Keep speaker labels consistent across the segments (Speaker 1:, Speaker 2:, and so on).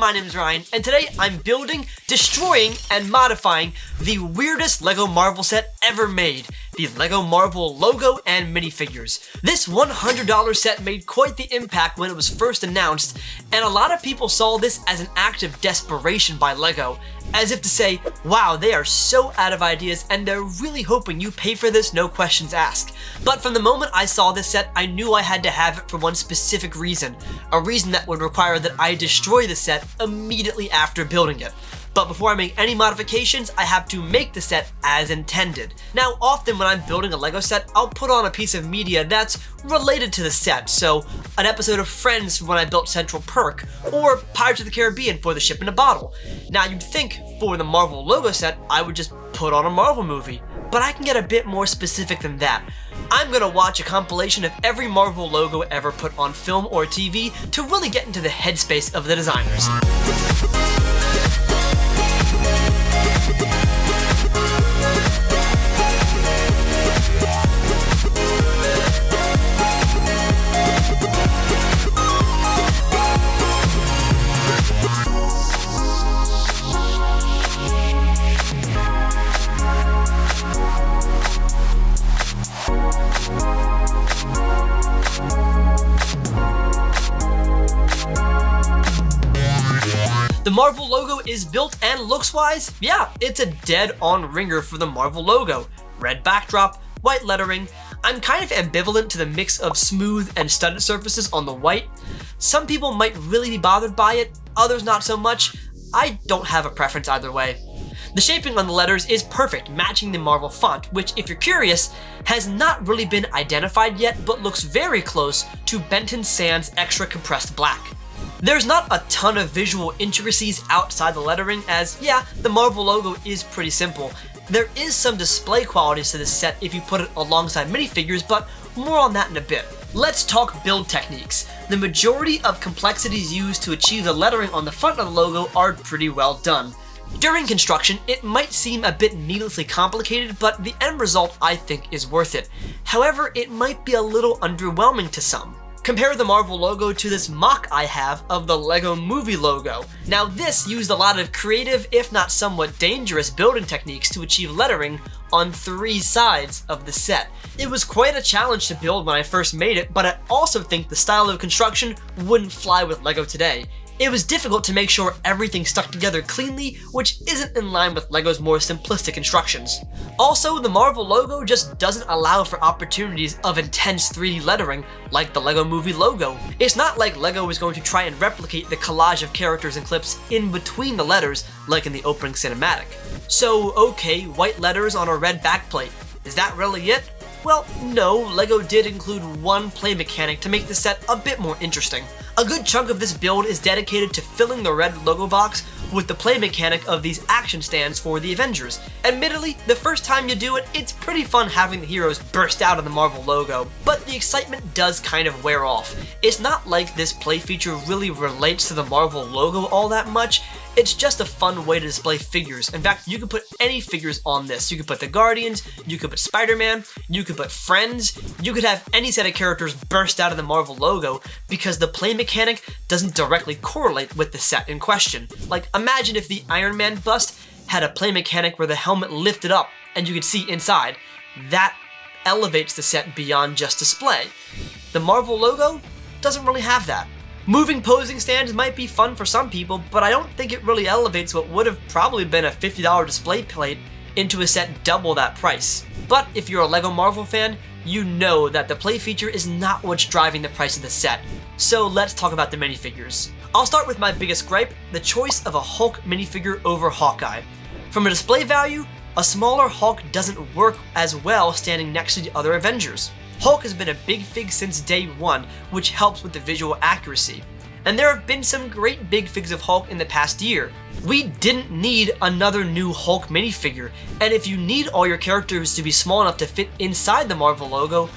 Speaker 1: my name is Ryan, and today I'm building, destroying, and modifying the weirdest LEGO Marvel set ever made, the LEGO Marvel logo and minifigures. This $100 set made quite the impact when it was first announced, and a lot of people saw this as an act of desperation by LEGO, as if to say, wow, they are so out of ideas and they're really hoping you pay for this, no questions asked. But from the moment I saw this set, I knew I had to have it for one specific reason, a reason that would require that I destroy the set immediately after building it. But before I make any modifications, I have to make the set as intended. Now, often when I'm building a LEGO set, I'll put on a piece of media that's related to the set. So, an episode of Friends when I built Central Perk, or Pirates of the Caribbean for the ship in a bottle. Now, you'd think for the Marvel logo set, I would just put on a Marvel movie. But I can get a bit more specific than that. I'm gonna watch a compilation of every Marvel logo ever put on film or TV to really get into the headspace of the designers. The Marvel logo is built, and looks-wise, yeah, it's a dead-on ringer for the Marvel logo. Red backdrop, white lettering. I'm kind of ambivalent to the mix of smooth and studded surfaces on the white. Some people might really be bothered by it, others not so much. I don't have a preference either way. The shaping on the letters is perfect, matching the Marvel font, which, if you're curious, has not really been identified yet, but looks very close to Benton Sands' extra compressed black. There's not a ton of visual intricacies outside the lettering, as yeah, the Marvel logo is pretty simple. There is some display qualities to this set if you put it alongside minifigures, but more on that in a bit. Let's talk build techniques. The majority of complexities used to achieve the lettering on the front of the logo are pretty well done. During construction, it might seem a bit needlessly complicated, but the end result I think is worth it. However, it might be a little underwhelming to some. Compare the Marvel logo to this mock I have of the LEGO Movie logo. Now this used a lot of creative, if not somewhat dangerous, building techniques to achieve lettering on 3 sides of the set. It was quite a challenge to build when I first made it, but I also think the style of construction wouldn't fly with LEGO today. It was difficult to make sure everything stuck together cleanly, which isn't in line with LEGO's more simplistic instructions. Also, the Marvel logo just doesn't allow for opportunities of intense 3D lettering like the LEGO Movie logo. It's not like LEGO is going to try and replicate the collage of characters and clips in between the letters like in the opening cinematic. So, okay, white letters on a red backplate. Is that really it? Well, no, LEGO did include one play mechanic to make the set a bit more interesting. A good chunk of this build is dedicated to filling the red logo box with the play mechanic of these action stands for the Avengers. Admittedly, the first time you do it, it's pretty fun having the heroes burst out of the Marvel logo, but the excitement does kind of wear off. It's not like this play feature really relates to the Marvel logo all that much. It's just a fun way to display figures. In fact, you could put any figures on this. You could put the Guardians, you could put Spider-Man, you could put Friends, you could have any set of characters burst out of the Marvel logo because the play mechanic doesn't directly correlate with the set in question. Like, imagine if the Iron Man bust had a play mechanic where the helmet lifted up and you could see inside. That elevates the set beyond just display. The Marvel logo doesn't really have that. Moving posing stands might be fun for some people, but I don't think it really elevates what would have probably been a $50 display plate into a set double that price. But if you're a LEGO Marvel fan, you know that the play feature is not what's driving the price of the set. So let's talk about the minifigures. I'll start with my biggest gripe, the choice of a Hulk minifigure over Hawkeye. From a display value, a smaller Hulk doesn't work as well standing next to the other Avengers. Hulk has been a big fig since day one, which helps with the visual accuracy. And there have been some great big figs of Hulk in the past year. We didn't need another new Hulk minifigure, and if you need all your characters to be small enough to fit inside the Marvel logo,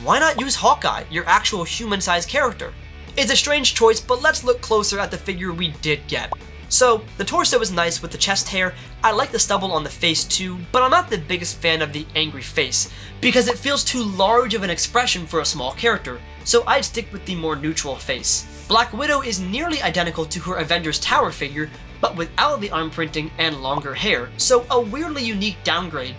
Speaker 1: why not use Hawkeye, your actual human-sized character? It's a strange choice, but let's look closer at the figure we did get. So, the torso is nice with the chest hair, I like the stubble on the face too, but I'm not the biggest fan of the angry face, because it feels too large of an expression for a small character, so I'd stick with the more neutral face. Black Widow is nearly identical to her Avengers Tower figure, but without the arm printing and longer hair, so a weirdly unique downgrade.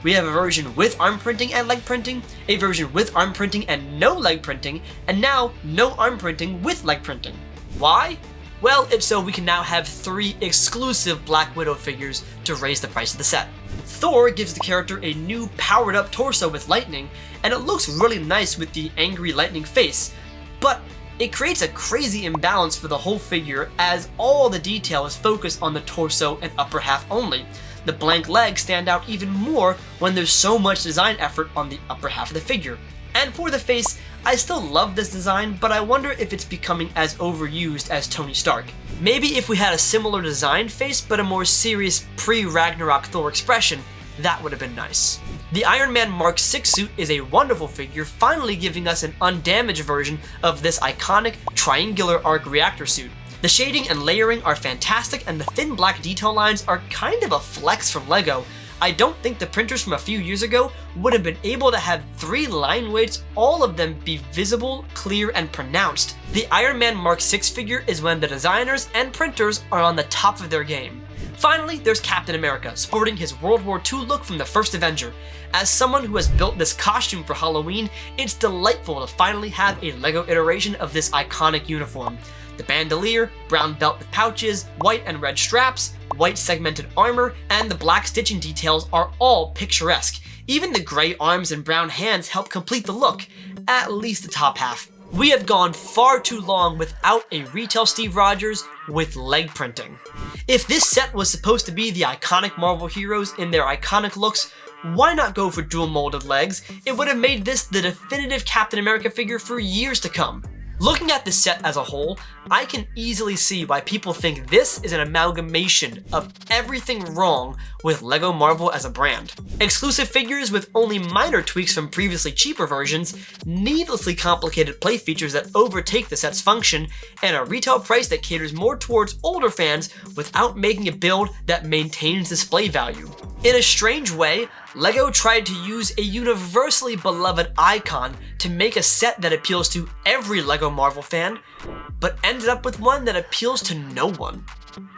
Speaker 1: We have a version with arm printing and leg printing, a version with arm printing and no leg printing, and now no arm printing with leg printing. Why? Well, it's so we can now have 3 exclusive Black Widow figures to raise the price of the set. Thor gives the character a new powered up torso with lightning, and it looks really nice with the angry lightning face, but it creates a crazy imbalance for the whole figure as all the detail is focused on the torso and upper half only. The blank legs stand out even more when there's so much design effort on the upper half of the figure. And for the face, I still love this design, but I wonder if it's becoming as overused as Tony Stark. Maybe if we had a similar design face, but a more serious pre-Ragnarok Thor expression, that would have been nice. The Iron Man Mark 6 suit is a wonderful figure, finally giving us an undamaged version of this iconic triangular arc reactor suit. The shading and layering are fantastic, and the thin black detail lines are kind of a flex from LEGO. I don't think the printers from a few years ago would have been able to have 3 line weights, all of them be visible, clear, and pronounced. The Iron Man Mark 6 figure is when the designers and printers are on the top of their game. Finally, there's Captain America, sporting his World War II look from the first Avenger. As someone who has built this costume for Halloween, it's delightful to finally have a LEGO iteration of this iconic uniform. The bandolier, brown belt with pouches, white and red straps, white segmented armor, and the black stitching details are all picturesque. Even the gray arms and brown hands help complete the look, at least the top half. We have gone far too long without a retail Steve Rogers with leg printing. If this set was supposed to be the iconic Marvel heroes in their iconic looks, why not go for dual molded legs? It would have made this the definitive Captain America figure for years to come. Looking at the set as a whole, I can easily see why people think this is an amalgamation of everything wrong with LEGO Marvel as a brand. Exclusive figures with only minor tweaks from previously cheaper versions, needlessly complicated play features that overtake the set's function, and a retail price that caters more towards older fans without making a build that maintains display value. In a strange way, LEGO tried to use a universally beloved icon to make a set that appeals to every LEGO Marvel fan, but ended up with one that appeals to no one.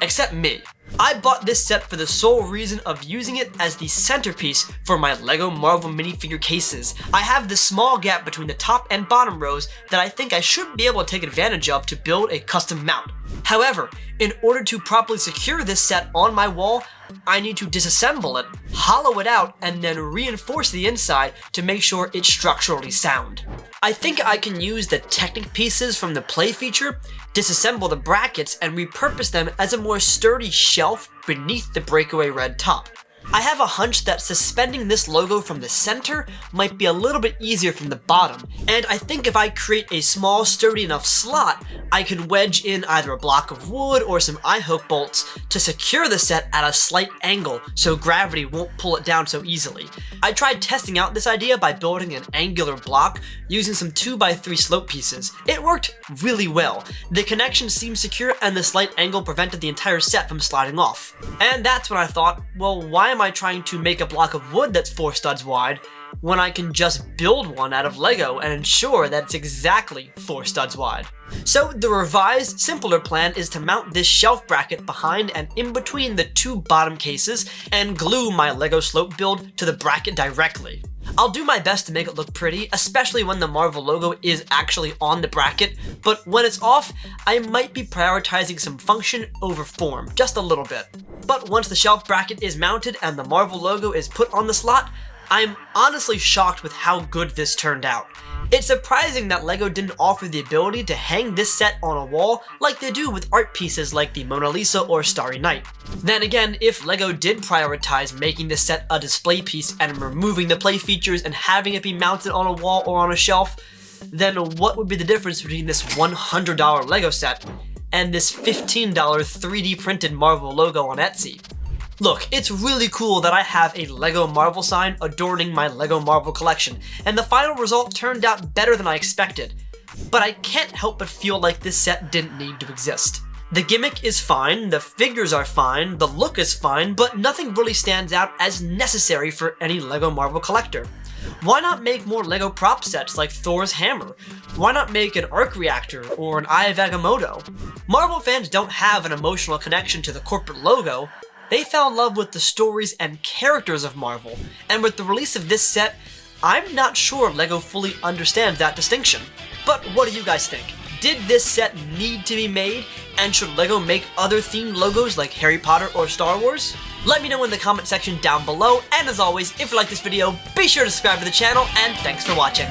Speaker 1: Except me. I bought this set for the sole reason of using it as the centerpiece for my LEGO Marvel minifigure cases. I have this small gap between the top and bottom rows that I think I should be able to take advantage of to build a custom mount. However, in order to properly secure this set on my wall, I need to disassemble it, hollow it out, and then reinforce the inside to make sure it's structurally sound. I think I can use the Technic pieces from the play feature, disassemble the brackets, and repurpose them as a more sturdy shelf beneath the breakaway red top. I have a hunch that suspending this logo from the center might be a little bit easier from the bottom, and I think if I create a small sturdy enough slot, I can wedge in either a block of wood or some eye-hook bolts to secure the set at a slight angle so gravity won't pull it down so easily. I tried testing out this idea by building an angular block using some 2x3 slope pieces. It worked really well. The connection seemed secure and the slight angle prevented the entire set from sliding off. And that's when I thought, well, why am I trying to make a block of wood that's 4 studs wide when I can just build one out of LEGO and ensure that it's exactly 4 studs wide? So the revised, simpler plan is to mount this shelf bracket behind and in between the 2 bottom cases and glue my LEGO slope build to the bracket directly. I'll do my best to make it look pretty, especially when the Marvel logo is actually on the bracket, but when it's off, I might be prioritizing some function over form, just a little bit. But once the shelf bracket is mounted and the Marvel logo is put on the slot, I'm honestly shocked with how good this turned out. It's surprising that LEGO didn't offer the ability to hang this set on a wall like they do with art pieces like the Mona Lisa or Starry Night. Then again, if LEGO did prioritize making this set a display piece and removing the play features and having it be mounted on a wall or on a shelf, then what would be the difference between this $100 LEGO set and this $15 3D printed Marvel logo on Etsy? Look, it's really cool that I have a LEGO Marvel sign adorning my LEGO Marvel collection, and the final result turned out better than I expected. But I can't help but feel like this set didn't need to exist. The gimmick is fine, the figures are fine, the look is fine, but nothing really stands out as necessary for any LEGO Marvel collector. Why not make more LEGO prop sets like Thor's hammer? Why not make an arc reactor or an Eye of Agamotto? Marvel fans don't have an emotional connection to the corporate logo. They fell in love with the stories and characters of Marvel, and with the release of this set, I'm not sure LEGO fully understands that distinction. But what do you guys think? Did this set need to be made, and should LEGO make other themed logos like Harry Potter or Star Wars? Let me know in the comment section down below, and as always, if you like this video, be sure to subscribe to the channel, and thanks for watching.